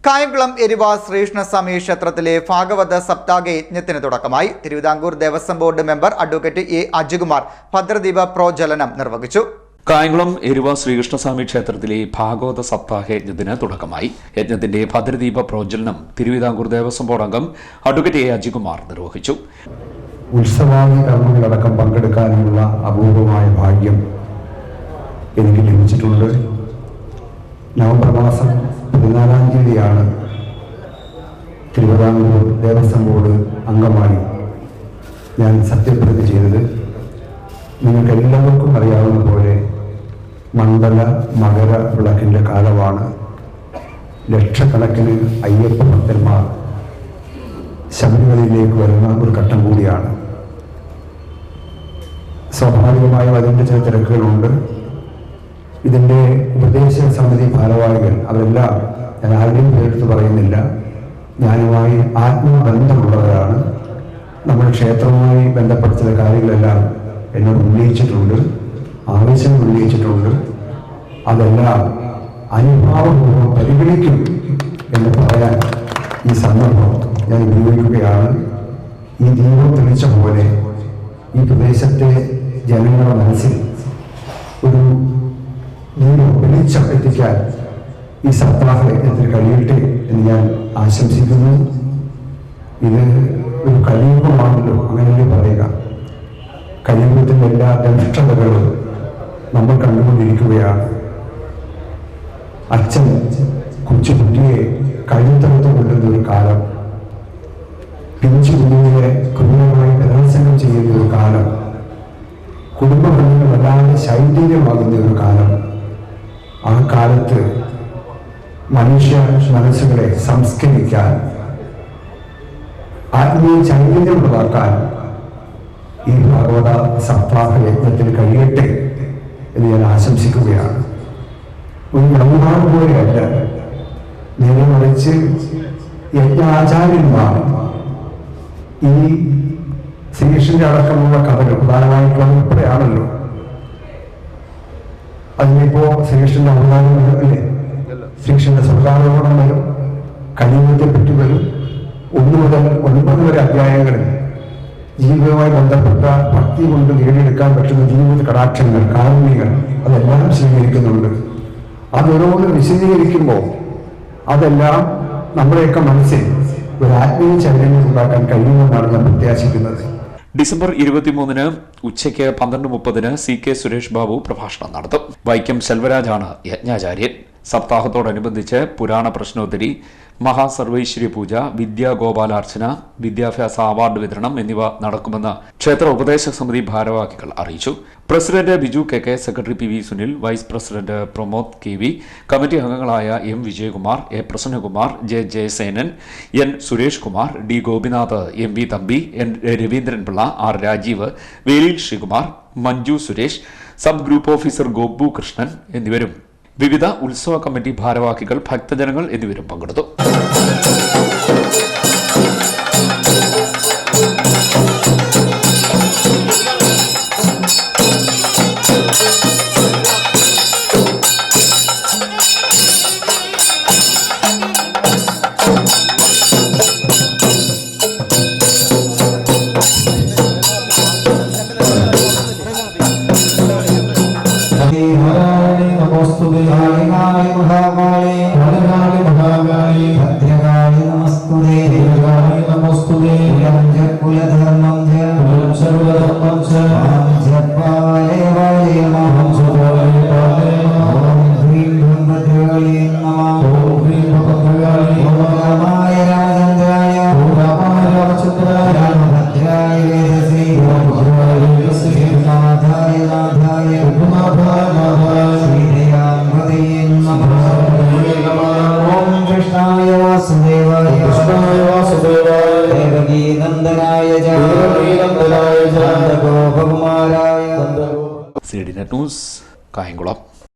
കായംകുളം എരിവ ശ്രീകൃഷ്ണസ്വാമി ക്ഷേത്രത്തിലെ ഭാഗവത സപ്താഹ യജ്ഞത്തിന് തുടക്കമായി. Thiruvithamkoor Devaswom board member advocate A Ajikumar ഭദ്രദീപ പ്രോജ്വലനം നിർവഹിച്ചു. കായംകുളം എരിവ ശ്രീകൃഷ്ണസ്വാമി ക്ഷേത്രത്തിലെ ഭാഗവത സപ്താഹ യജ്ഞത്തിന് തുടക്കമായി. യജ്ഞത്തിന്റെ ഭദ്രദീപ പ്രോജ്വലനം തിരുവിതാംകൂർ ദേവസ്വം ബോർഡ് അംഗം അഡ്വക്കേറ്റ് എ അജികുമാർ നിർവഹിച്ചു. ഉത്സവാദി കർമ്മങ്ങളടക്കം പങ്കെടുക്കാനുള്ള അപൂർവമായ ഭാഗ്യം എനിക്ക് ലഭിച്ചിട്ടുണ്ട്. നവംബർ മാസം 14-ാം തീയതിയാണ് തിരുവിതാംകൂർ ദേവസ്വം ബോർഡ് അംഗമായി ഞാൻ സത്യപ്രതിജ്ഞ ചെയ്തത്. നിങ്ങൾക്കെല്ലാവർക്കും അറിയാവുന്ന പോലെ മണ്ഡല മകര വിളക്കിൻ്റെ കാലമാണ്. ലക്ഷക്കണക്കിന് അയ്യപ്പ ഭക്തന്മാർ ശബരിമലയിലേക്ക് വരുന്ന ഒരു ഘട്ടം കൂടിയാണ്. സ്വാഭാവികമായും അതിൻ്റെ ചില തിരക്കുകളുണ്ട്. ഇതിൻ്റെ ഉപദേശ സമിതി ഭാരവാഹികൾ അവരെല്ലാം, ഞാൻ ആരുടെയും പേരെടുത്ത് പറയുന്നില്ല, ഞാനുമായി ആത്മബന്ധമുള്ളവരാണ്. നമ്മൾ ക്ഷേത്രവുമായി ബന്ധപ്പെട്ട ചില കാര്യങ്ങളെല്ലാം എന്നോട് ഉന്നയിച്ചിട്ടുണ്ട്, ആവശ്യം ഉന്നയിച്ചിട്ടുണ്ട്. അതെല്ലാം അനുഭാവപൂർവ്വം പരിഗണിക്കും എന്ന് പറയാൻ ഈ സന്ദർഭം ഞാൻ ഉപയോഗിക്കുകയാണ്. ഈ ദീപം തെളിച്ച പോലെ ഈ പ്രദേശത്തെ ജനങ്ങളുടെ മനസ്സിൽ ഒരു വെളിച്ചം എത്തിക്കാൻ ഈ സപ്താഹ യജ്ഞത്തിന് കഴിയട്ടെ എന്ന് ഞാൻ ആശംസിക്കുന്നു. ഇത് ഒരു കലിയുഗമാണല്ലോ, അങ്ങനെയല്ലേ പറയുക. കലിയുഗത്തിൻ്റെ എല്ലാ ദംഷ്ടതകളും നമ്മൾ കണ്ടുകൊണ്ടിരിക്കുകയാണ്. അച്ഛൻ കൊച്ചുകുട്ടിയെ കഴുത്തറുത്ത് കൊണ്ടുന്ന ഒരു കാലം, പിഞ്ചു കുഞ്ഞുങ്ങളെ ക്രൂരമായി ബലാത്സംഗം ചെയ്യുന്ന ഒരു കാലം, കുടുംബ ബന്ധങ്ങൾ വല്ലാതെ ശൈഥില്യമാകുന്ന ഒരു കാലം. ആ കാലത്ത് മനുഷ്യ മനസ്സുകളെ സംസ്കരിക്കാൻ, ആത്മീയ ചൈതന്യമുള്ളതാക്കാൻ ഈ ഭാഗവത സപ്താഹ യജ്ഞത്തിന് കഴിയട്ടെ എന്ന് ഞാൻ ആശംസിക്കുകയാണ്. ഒരു ബ്രഹ്മാവ് പോലെയല്ല, നേരെ മറിച്ച് യജ്ഞാചാര്യന്മാർ ഈ ശ്രീകൃഷ്ണന്റെ അടക്കമുള്ള കഥകൾ പ്രധാനമായിട്ടുള്ള ഉൾപ്പെടെയാണല്ലോ. അതിനിപ്പോ ശ്രീകൃഷ്ണന്റെ അവതാരം അല്ലേ, ശ്രീകൃഷ്ണന്റെ സ്വർഗാരോഹണം വരും, കലിയുഗത്തെ പറ്റി വരും. 1 മുതൽ 9 വരെ അധ്യായങ്ങളിൽ ജീവിതവുമായി ബന്ധപ്പെട്ട ഭക്തി കൊണ്ട് നേടിയെടുക്കാൻ പറ്റുന്ന ജീവിത കടാക്ഷങ്ങൾ, കാരുണ്യങ്ങൾ അതെല്ലാം സ്വീകരിക്കുന്നുണ്ട്. അതോരോന്ന് വിശദീകരിക്കുമ്പോൾ അതെല്ലാം നമ്മുടെയൊക്കെ മനസ്സിൽ ഒരു ആത്മീയ ചൈതന്യം ഉണ്ടാക്കാൻ കഴിയുമെന്നാണ് ഞാൻ പ്രത്യാശിക്കുന്നത്. ഡിസംബർ 23-ന് ഉച്ചയ്ക്ക് 12:30-ന് CK സുരേഷ് ബാബു പ്രഭാഷണം നടത്തും. വൈക്കം സെൽവരാജാണ് യജ്ഞാചാര്യൻ. സപ്താഹത്തോടനുബന്ധിച്ച് പുരാണ പ്രശ്നോത്തരി, മഹാസർവൈശ്വര്യ പൂജ, വിദ്യാഗോപാലാർച്ചന, വിദ്യാഭ്യാസ അവാർഡ് വിതരണം എന്നിവ നടക്കുമെന്ന് ക്ഷേത്ര ഉപദേശക സമിതി ഭാരവാഹികൾ അറിയിച്ചു. President Biju KK, secretary PV Sunil, vice president Pramod KV, committee അംഗങ്ങളായ M Vijayakumar, A Prasannakumar, J Jayasenan, N Suresh Kumar, D Gopinath, MV Thampi, N Raveendranpillai, R Rajeev, Velil Sreekumar, Manju Suresh, sub group officer Gopu Krishnan എന്നിവരും വിവിധ ഉത്സവ കമ്മിറ്റി ഭാരവാഹികൾ, ഭക്തജനങ്ങൾ എന്നിവരും പങ്കെടുത്തു. CDNet news, Kayamkulam.